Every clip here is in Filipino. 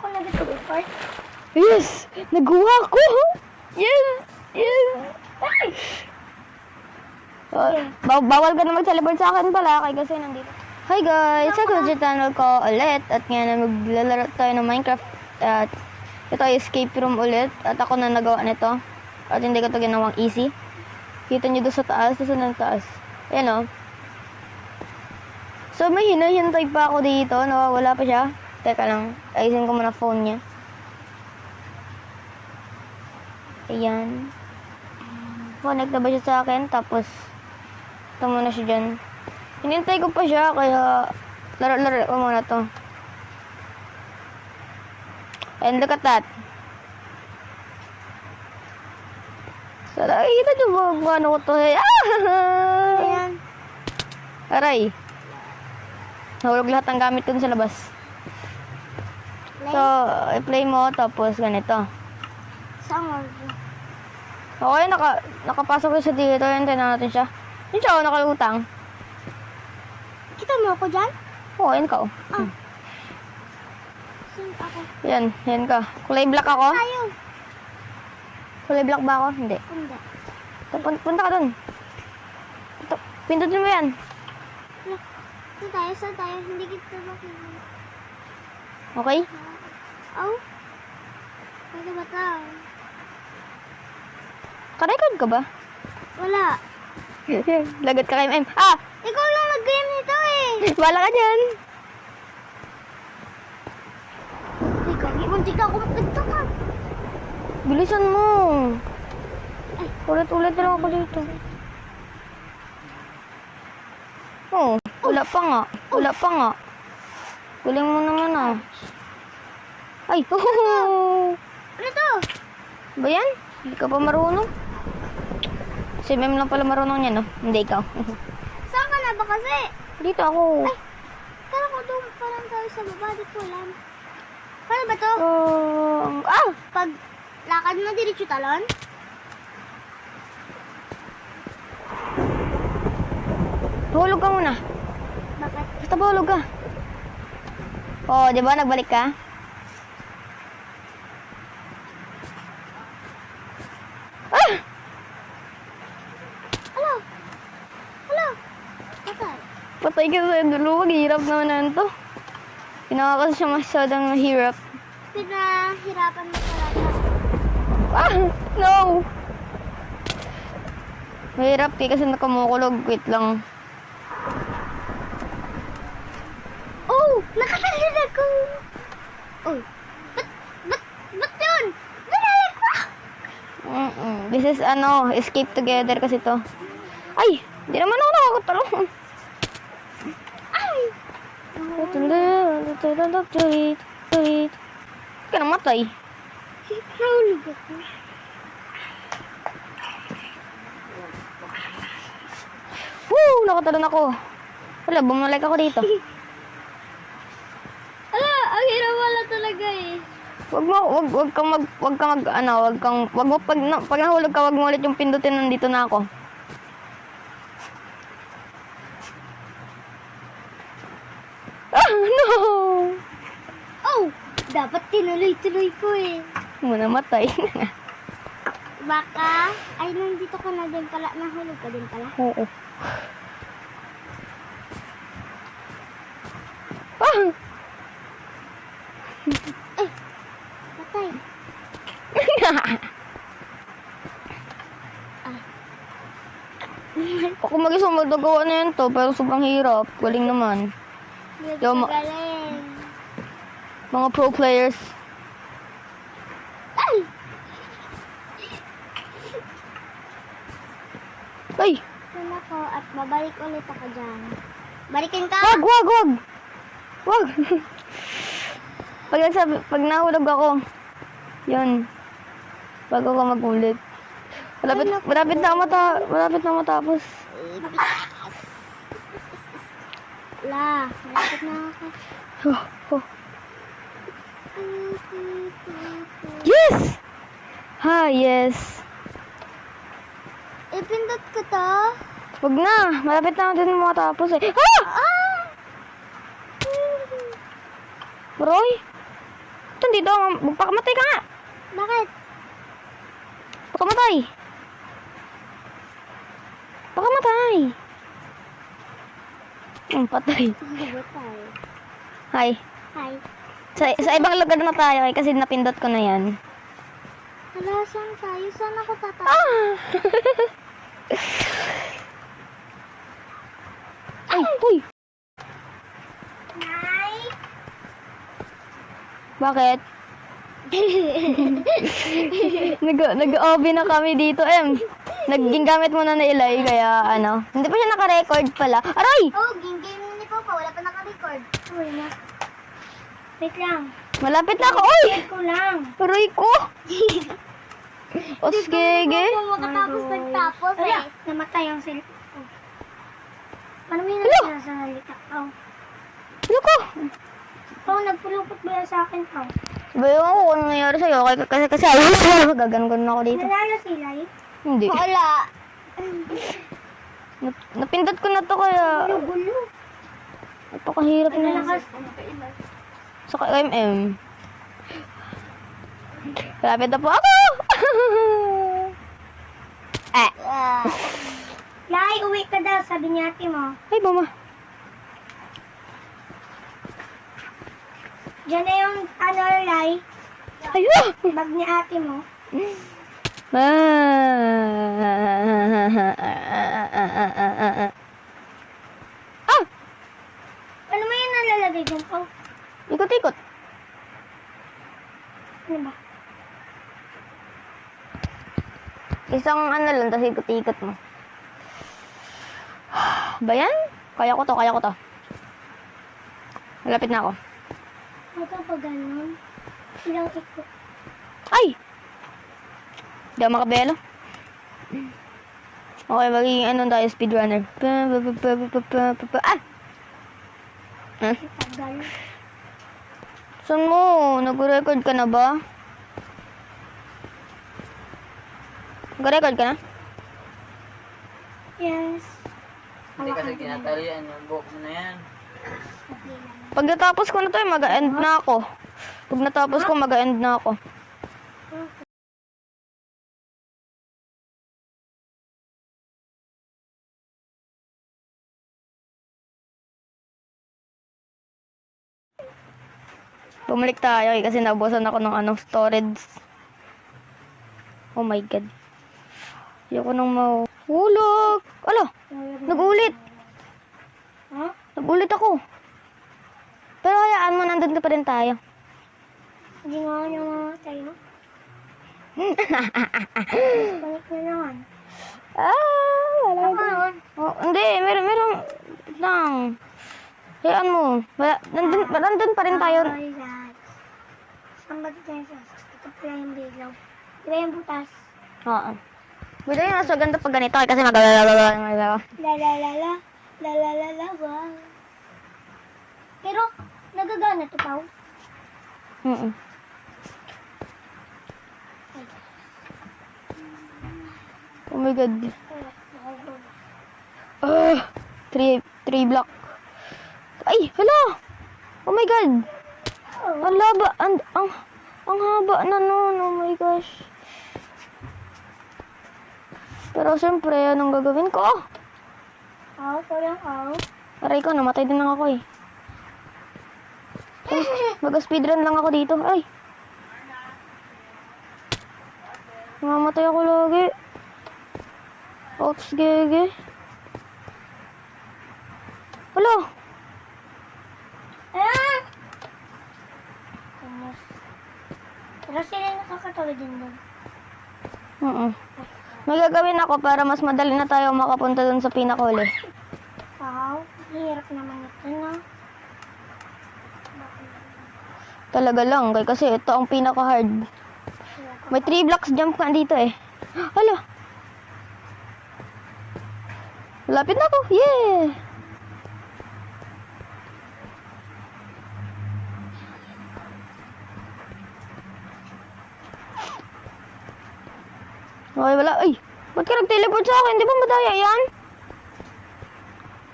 ako na dito before? Yes! Nagawa ko! Yes! Yes! Ay! Bawal ka na mag-teleport sa akin pala kasi nandito. Hi guys! Welcome to channel ko ulit. At ngayon maglalaro tayo ng Minecraft. At ito ay escape room ulit. At ako na nagawa nito. At hindi ko ito ginawang easy. Kita nyo doon sa taas. Doon sa taas. Ayan o. So may hinahintay pa ako dito. Nawawala pa siya. Teka lang. Ayusin ko muna phone niya. Ayan. Connect na ba siya sa akin? Tapos ito muna siya dyan. Hinintay ko pa siya, kaya laro-laro ko muna to. And look at that. So, nakikita nyo ba kung ano ko to? Ayan. Aray. Nahulog lahat ng gamit ko dun sa labas. So, i-play mo, tapos ganito. Saan Okay, nakapasok ko sa dito. Hintayin na natin siya. Yun siya, nakalutang. Kita mo ako dyan? Oo, yun ka. Ah. Saan ako? Yan ka. Kulay black ako? Ayaw. Kulay black ba ako? Hindi. Hindi. Punta ka dun. Pindutin mo yan. Saan tayo? Hindi kita makita. Okay? Oh? Pwede ba ito? Ka-record ka ba? Wala. Lagot ka kay MM. Ah! Ikaw lang nag-game nito eh. Wala ka dyan. Ikaw, muntik na ako magtagta ka. Bilisan mo. Ulit-ulit na lang ako dito. Oh, wala pa nga. Wala pa nga. Galing mo naman ah. Ay! Ano to? Ba yan? Hindi ka pa marunong? Si Mem lang pala marunong yan, no? Hindi ikaw. Saan ka na ba kasi? Dito ako. Ay, kala ko doon parang tayo sa baba. Dito lang. Paano ba to? Pag lakad mo diretso talon? Hulog ka muna. Bakit? Basta hulog ka. Oh, di ba? Nagbalik ka? Ah! Hello? Hello? Bakit? Patay ka sa dulo. Maghihirap naman na ito. Pinaka kasi siya masyadong mahirap. Pinahirapan mo talaga. Ah! No! Mahirap kasi nakumukulog. Wait lang. Oh! Nakatalid ako! Oh! Ba't yun? Nalalag ko! This is escape together kasi to. Ay! Hindi naman ako nakakatalong. Ay! Tulit. Ka namatay. Nahulog ako. Woo! Nakatalon ako. Wala, bumalik ako dito. Ala, ang hirap wala talaga eh. Wag mo, pag nahulog ka, wag mo ulit yung pindutin, nandito na ako. Ah, no! Oh! Dapat tinuloy-tuloy ko eh. Muna matay. Baka, ay nandito ka na din pala, nahulog ka din pala. Oo. Ah! Patay. Ako mag-isang magagawa na yan to, pero sobrang hirap. Galing naman. Medyo Yung galing. mga pro players. Ay! Ay! Doon ako at babalik ulit ako dyan. Balikin ka! Wag! Wag! Pag nahulog ako, yun. Bago ko magulit. Malapit na matapos. Malapit na ako. Oh. Yes! Yes. Ipindot ko to. Wag na. Malapit na din matapos eh. Ah! Ah! Roy? Ito yan dito. Magpakamatay ka nga. Bakit? Pakamatay. Pakamatay. Patay. Hindi tayo. Hi. Hi. Sa ibang lugar na tayo kasi napindot ko na yan. Hala, saan tayo? Saan ako tatayo? Ah! Ay, uy! Nay! Bakit? Nag-OB na kami dito, Naging gamit mo na na Eli, kaya ano. Hindi pa siya naka-record pala. Aray! Oh, game ni Papa. Wala pa naka-record. Uy, na. Wait lang. Malapit na ako, uy! Ko lang. Aray ko! Oskege. Makatapos nagtapos eh. Namatay ang cellphone ko. Paano mo yun Hello? nasasalita? Oh. Ano ko? Oh, nagpulupot ba yan sa akin? Oh. Sabayo ako kung ano nangyari sa'yo. Kasi ayos na. Gaganon ako dito. Nalala sila eh? Hindi. Wala. Napindot ko na to kaya. Gulo-gulo. Napakahirap na. Nalakas. Sa KMM. Malapit na po ako! Lai, uwi ka daw, sabi ni ate mo. Ay, mama. Diyan na yung ano, Lai, Ayun! bag ni ate mo. Ah! Ano mo yung nalalagay dyan? Oh, Ikot-ikot. ano ba? Isang ano lang, tapos ikot-ikot mo. Ba yan? Kaya ko to, kaya ko to. Malapit na ako. Ito pa ganun. Ilang ikot. Ay! Hindi ako makabelo. Okay, magiging ano tayo, speedrunner. Ah! Tagal. Saan mo? Nag-record ka na ba? Nag-record ka na? Yes. Hindi kasi kinatalian yung buhok mo na yan. Pag natapos ko na to, mag-end na ako. Pag natapos ko, mag-end na ako. Bumalik tayo kasi naubusan ako ng anong storage. Oh my god. Ayoko nang mahulog. Ala, nag-ulit. Ha? Nag-ulit ako. Pero hayaan mo, nandun pa rin tayo. Hindi nga niya mamatay, no? Balik na naman. Wala Ako naman. Oh, hindi, meron lang. Hayaan mo. Nandun pa rin tayo. Ay, guys. Somebody dances. Ito pala yung bilaw. Diba yung butas? Oo. Buti yung mas maganda pag ganito kasi magagalala. La la la la. La la la la. Wow. Pero, nagagana to, Pao. Oh my god. Three block. Ay, hala! Oh my god! Ang laba, ang haba na nun. Oh my gosh. Pero siyempre, anong gagawin ko? Ito yung ow. Aray ko, namatay din lang ako eh. Mag-speedrun lang ako dito. Ay! Namamatay ako lagi. Outs, gege. Hala! Ah! Pero sila nakakatawa din doon. May gagawin ako para mas madali na tayo makapunta dun sa pinakuli. Wow, hirap naman ito, no? Talaga lang, kasi ito ang pinaka-hard. May 3 blocks jump ka dito eh. Hala! Lapit na ako! Yeah! Okay, wala. Ay! Ba't ka nag-teleport sa akin? Di ba madaya yan?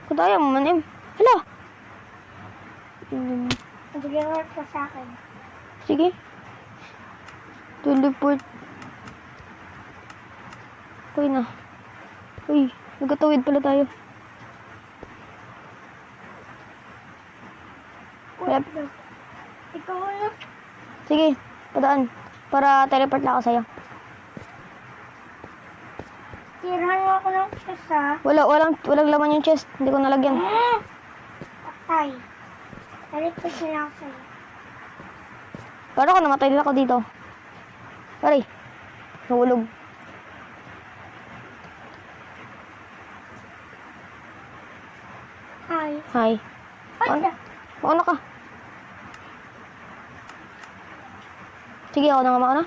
Madaya mo man, Hala! Nag-work ka sa akin. Sige. Teleport. Okay na. Uy, nagkatawid pala tayo. Wala. Ikaw na. Sige, padaan. Para teleport lang ako sa'yo. Tirahan mo ako ng isa. Walang laman yung chest. Hindi ko nalagyan. Patay. Talikod na lang ako sa'yo. Para ako namatay din ako dito. Pare. Nahulog. Hi. Hi. Ay, Mauna ka. Sige, ako na mauna.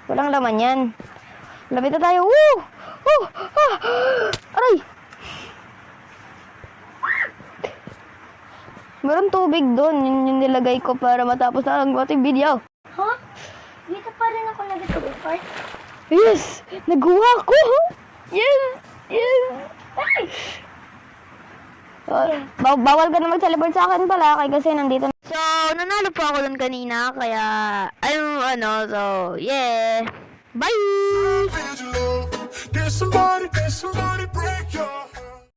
Walang laman yan. Lapit na tayo. Woo! Oh! Ah! Aray! Meron tubig doon. Yun yung nilagay ko para matapos na ang ating video. ha? Dito pa rin ako nag-teleport. Yes! Nagawa ko! Yes! Yes! Ay! Bawal ka na mag-teleport sa akin pala kasi nandito. So, nanalo po ako dun kanina kaya so, yeah. Bye! Can somebody break your